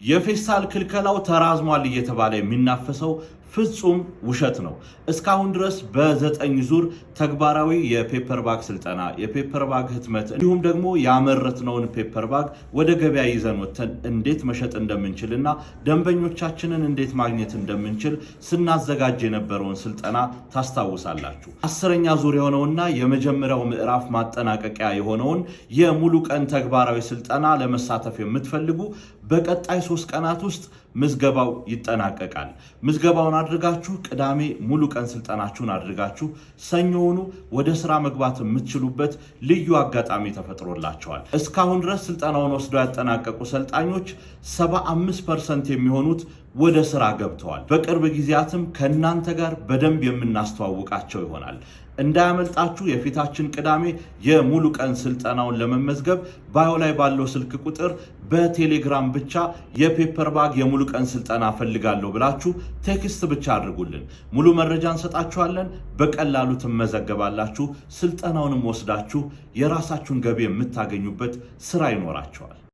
የፌስታል ክልከላው ተራዝሟል እየተባለ የሚናፈሰው ፍጹም ውሸት ነው። እስካሁን ድረስ በ9 ዙር ተግባራዊ የፔፐር ባግ ስልጠና፣ የፔፐር ባግ ህትመት እንዲሁም ደግሞ ያመረትነውን ፔፐር ባግ ወደ ገበያ ይዘን ወጥተን እንዴት መሸጥ እንደምንችልና ደንበኞቻችንን እንዴት ማግኘት እንደምንችል ስናዘጋጅ የነበረውን ስልጠና ታስታውሳላችሁ። 10ኛ ዙር የሆነውና የመጀመሪያው ምዕራፍ ማጠናቀቂያ የሆነውን የሙሉ ቀን ተግባራዊ ስልጠና ለመሳተፍ የምትፈልጉ በቀጣይ 3 ቀናት ውስጥ ምዝገባው ይጠናቀቃል። ምዝገባውን አድርጋችሁ ቅዳሜ ሙሉ ቀን ስልጠናችሁን አድርጋችሁ ሰኞውኑ ወደ ስራ መግባት የምትችሉበት ልዩ አጋጣሚ ተፈጥሮላቸዋል። እስካሁን ድረስ ስልጠናውን ወስደው ያጠናቀቁ ሰልጣኞች 75% የሚሆኑት ወደ ስራ ገብተዋል። በቅርብ ጊዜያትም ከእናንተ ጋር በደንብ የምናስተዋውቃቸው ይሆናል። እንዳያመልጣችሁ። የፊታችን ቅዳሜ የሙሉ ቀን ስልጠናውን ለመመዝገብ ባዮ ላይ ባለው ስልክ ቁጥር በቴሌግራም ብቻ የፔፐር ባግ የሙሉ ቀን ስልጠና ፈልጋለሁ ብላችሁ ቴክስት ብቻ አድርጉልን። ሙሉ መረጃ እንሰጣችኋለን። በቀላሉ ትመዘገባላችሁ። ስልጠናውንም ወስዳችሁ የራሳችሁን ገቢ የምታገኙበት ስራ ይኖራችኋል።